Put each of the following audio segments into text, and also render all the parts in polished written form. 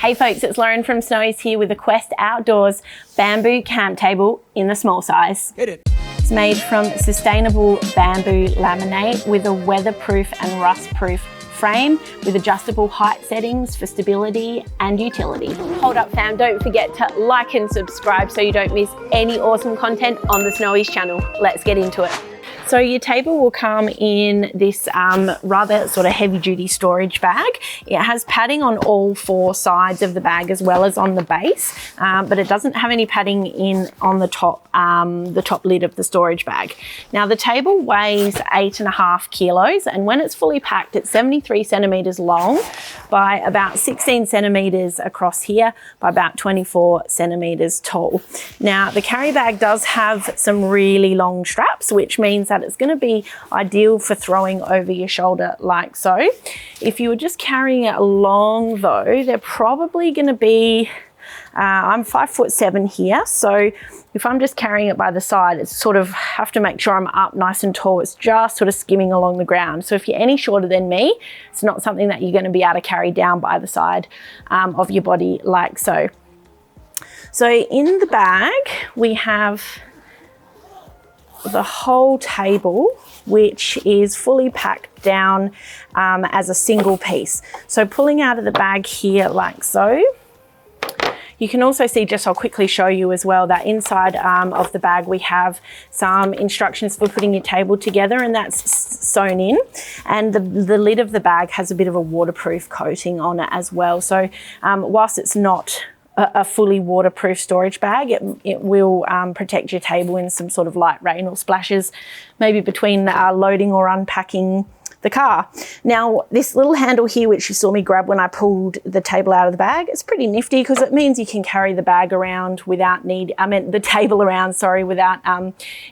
Hey folks, it's Lauren from Snowy's here with the Quest Outdoors bamboo camp table in the small size. Hit it. It's made from sustainable bamboo laminate with a weatherproof and rust-proof frame with adjustable height settings for stability and utility. Hold up fam, don't forget to like and subscribe so you don't miss any awesome content on the Snowy's channel. Let's get into it. So your table will come in this rather sort of heavy duty storage bag. It has padding on all four sides of the bag as well as on the base, but it doesn't have any padding in on the top lid of the storage bag. Now the table weighs 8.5 kilos, and when it's fully packed, it's 73 centimeters long by about 16 centimeters across here by about 24 centimeters tall. Now the carry bag does have some really long straps, which means that it's going to be ideal for throwing over your shoulder like so. If you were just carrying it along though, they're probably going to be, I'm 5'7" here, so if I'm just carrying it by the side, it's sort of have to make sure I'm up nice and tall. It's just sort of skimming along the ground. So if you're any shorter than me, it's not something that you're going to be able to carry down by the side of your body like so. So in the bag, we have the whole table, which is fully packed down as a single piece. So pulling out of the bag here like so, you can also see, just I'll quickly show you as well, that inside of the bag we have some instructions for putting your table together, and that's sewn in. And the lid of the bag has a bit of a waterproof coating on it as well. So whilst it's not a fully waterproof storage bag, it will protect your table in some sort of light rain or splashes, maybe between loading or unpacking the car. Now this little handle here, which you saw me grab when I pulled the table out of the bag, it's pretty nifty because it means you can carry the bag around without the table around, sorry, without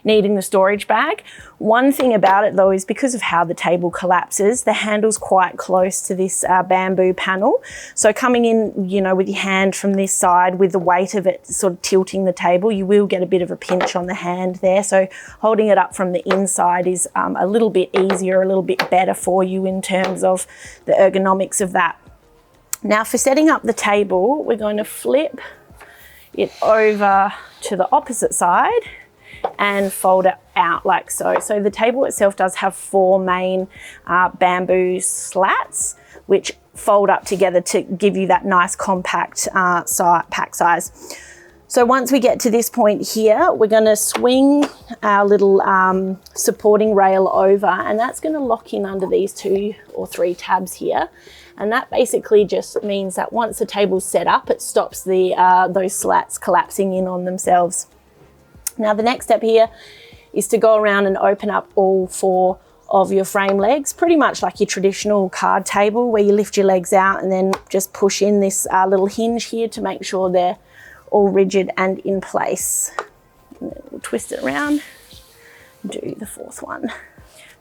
needing the storage bag. One thing about it though is because of how the table collapses, the handle's quite close to this bamboo panel. So coming in, you know, with your hand from this side with the weight of it sort of tilting the table, you will get a bit of a pinch on the hand there. So holding it up from the inside is a little bit easier, a little bit better for you in terms of the ergonomics of that. Now for setting up the table, we're going to flip it over to the opposite side and fold it out like so. So the table itself does have four main bamboo slats which fold up together to give you that nice compact pack size. So once we get to this point here, we're going to swing our little supporting rail over, and that's going to lock in under these 2 or 3 tabs here. And that basically just means that once the table's set up, it stops those slats collapsing in on themselves. Now the next step here is to go around and open up all 4 of your frame legs, pretty much like your traditional card table where you lift your legs out and then just push in this little hinge here to make sure they're all rigid and in place. And then we'll twist it around and do the 4th one.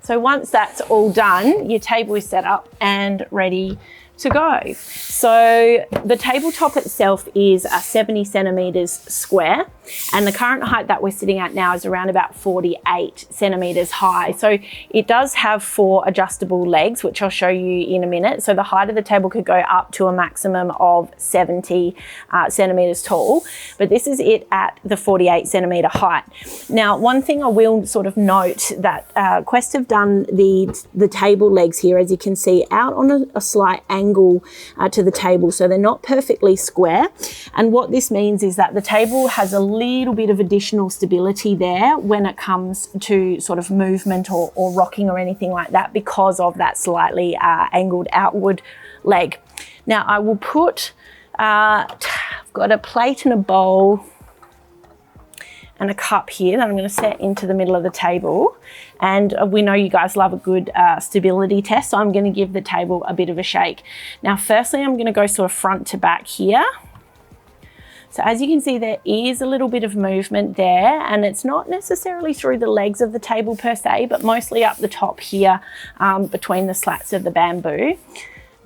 So once that's all done, your table is set up and ready to go. So the tabletop itself is 70 centimeters square, and the current height that we're sitting at now is around about 48 centimeters high. So it does have 4 adjustable legs, which I'll show you in a minute. So the height of the table could go up to a maximum of 70 centimeters tall, but this is it at the 48 centimeter height. Now, one thing I will sort of note that Quest have done the table legs here, as you can see, out on a slight angle to the table, so they're not perfectly square. And what this means is that the table has a little bit of additional stability there when it comes to sort of movement or rocking or anything like that, because of that slightly angled outward leg. Now I will put, I've got a plate and a bowl and a cup here that I'm going to set into the middle of the table. And we know you guys love a good stability test, so I'm going to give the table a bit of a shake. Now, firstly, I'm going to go sort of front to back here. So as you can see, there is a little bit of movement there, and it's not necessarily through the legs of the table per se, but mostly up the top here between the slats of the bamboo.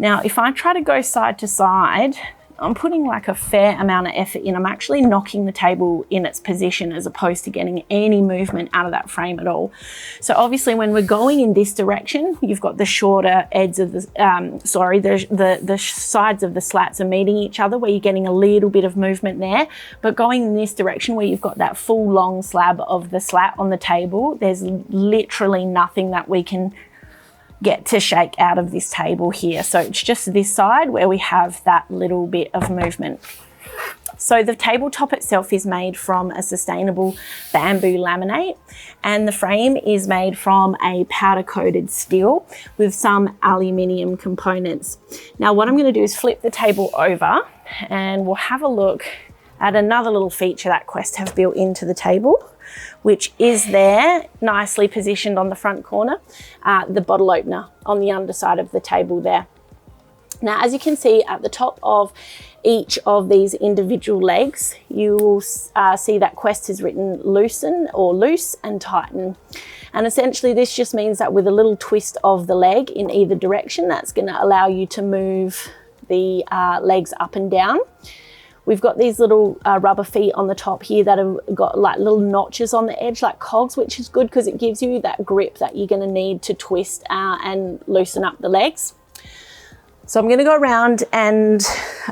Now, if I try to go side to side, I'm putting like a fair amount of effort in. I'm actually knocking the table in its position as opposed to getting any movement out of that frame at all. So obviously when we're going in this direction, you've got the shorter edges of the, the sides of the slats are meeting each other where you're getting a little bit of movement there. But going in this direction where you've got that full long slab of the slat on the table, there's literally nothing that we can get to shake out of this table here. So it's just this side where we have that little bit of movement. So the tabletop itself is made from a sustainable bamboo laminate, and the frame is made from a powder coated steel with some aluminium components. Now what I'm going to do is flip the table over and we'll have a look at another little feature that Quest have built into the table, which is there, nicely positioned on the front corner, the bottle opener on the underside of the table there. Now, as you can see at the top of each of these individual legs, you will see that Quest has written loosen or loose and tighten. And essentially this just means that with a little twist of the leg in either direction, that's going to allow you to move the legs up and down. We've got these little rubber feet on the top here that have got like little notches on the edge like cogs, which is good because it gives you that grip that you're going to need to twist and loosen up the legs. So I'm going to go around and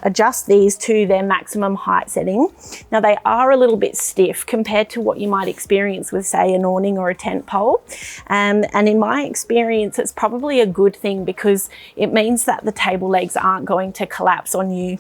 adjust these to their maximum height setting. Now they are a little bit stiff compared to what you might experience with, say, an awning or a tent pole. And in my experience, it's probably a good thing because it means that the table legs aren't going to collapse on you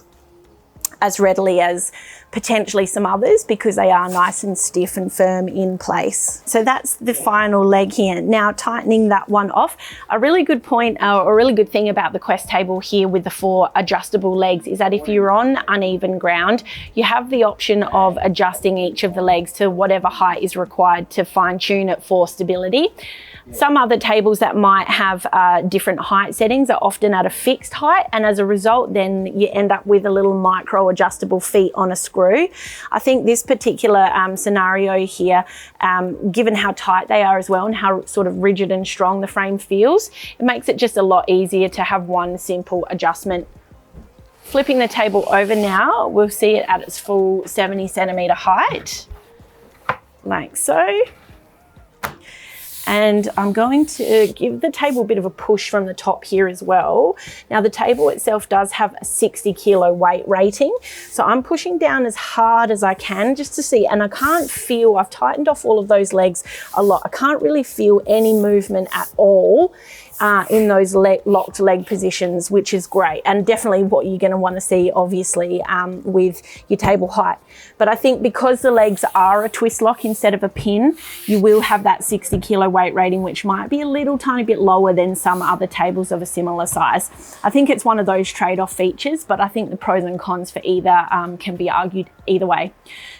as readily as potentially some others because they are nice and stiff and firm in place. So that's the final leg here. Now tightening that one off, a really good point, or a really good thing about the Quest table here with the 4 adjustable legs is that if you're on uneven ground, you have the option of adjusting each of the legs to whatever height is required to fine tune it for stability. Some other tables that might have different height settings are often at a fixed height, and as a result then you end up with a little micro adjustable feet on a screw. I think this particular scenario here, given how tight they are as well and how sort of rigid and strong the frame feels, it makes it just a lot easier to have one simple adjustment. Flipping the table over now, we'll see it at its full 70 centimetre height, like so. And I'm going to give the table a bit of a push from the top here as well. Now the table itself does have a 60 kilo weight rating. So I'm pushing down as hard as I can just to see, and I can't feel, I've tightened off all of those legs a lot. I can't really feel any movement at all in those locked leg positions, which is great, and definitely what you're going to want to see obviously with your table height. But I think because the legs are a twist lock instead of a pin, you will have that 60 kilo weight rating, which might be a little tiny bit lower than some other tables of a similar size. I think it's one of those trade-off features, but I think the pros and cons for either can be argued either way.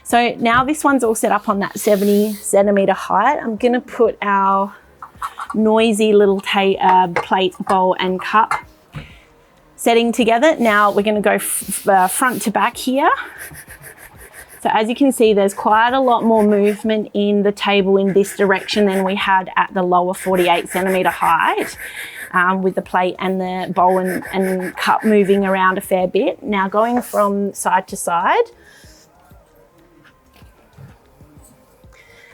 So now this one's all set up on that 70 centimetre height. I'm going to put our noisy little plate, bowl and cup setting together. Now we're going to go front to back here. So as you can see, there's quite a lot more movement in the table in this direction than we had at the lower 48 centimetre height, with the plate and the bowl and cup moving around a fair bit. Now going from side to side,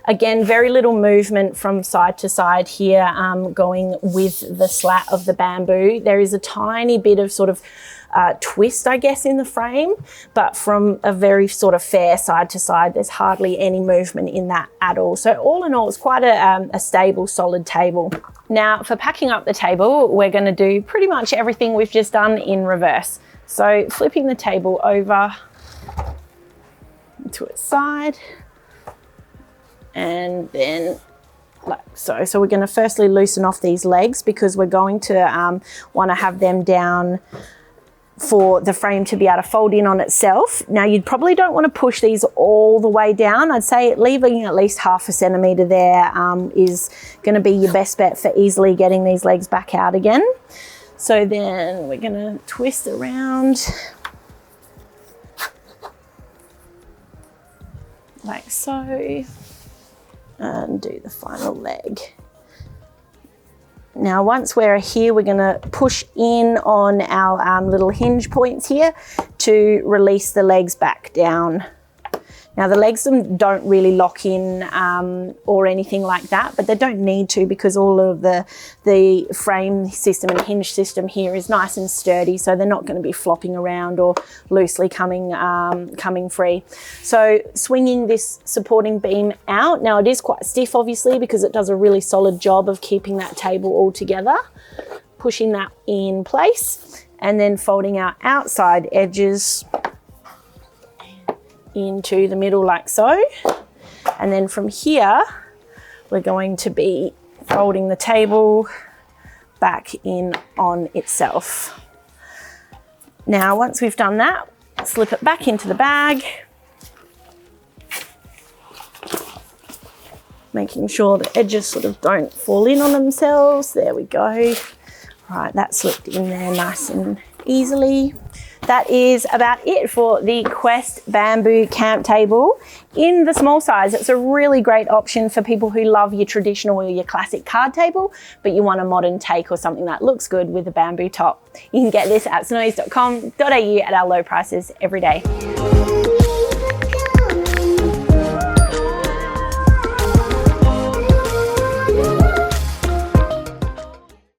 again, very little movement from side to side here, going with the slat of the bamboo. There is a tiny bit of sort of twist, I guess, in the frame, but from a very sort of fair side to side, there's hardly any movement in that at all. So all in all, it's quite a stable, solid table. Now for packing up the table, we're going to do pretty much everything we've just done in reverse. So flipping the table over to its side, and then like so. So we're going to firstly loosen off these legs because we're going to want to have them down for the frame to be able to fold in on itself. Now you probably don't want to push these all the way down. I'd say leaving at least half a centimetre there is going to be your best bet for easily getting these legs back out again. So then we're going to twist around like so, and do the final leg. Now once we're here, we're going to push in on our little hinge points here to release the legs back down. Now the legs don't really lock in or anything like that, but they don't need to because all of the frame system and hinge system here is nice and sturdy, so they're not going to be flopping around or loosely coming free. So swinging this supporting beam out, now it is quite stiff obviously because it does a really solid job of keeping that table all together, pushing that in place and then folding our outside edges into the middle like so, and then from here we're going to be folding the table back in on itself. Now once we've done that, slip it back into the bag, making sure the edges sort of don't fall in on themselves. There we go. Right, that slipped in there nice and easily. That is about it for the Quest bamboo camp table in the small size. It's a really great option for people who love your traditional or your classic card table, but you want a modern take or something that looks good with a bamboo top. You can get this at snowies.com.au at our low prices every day.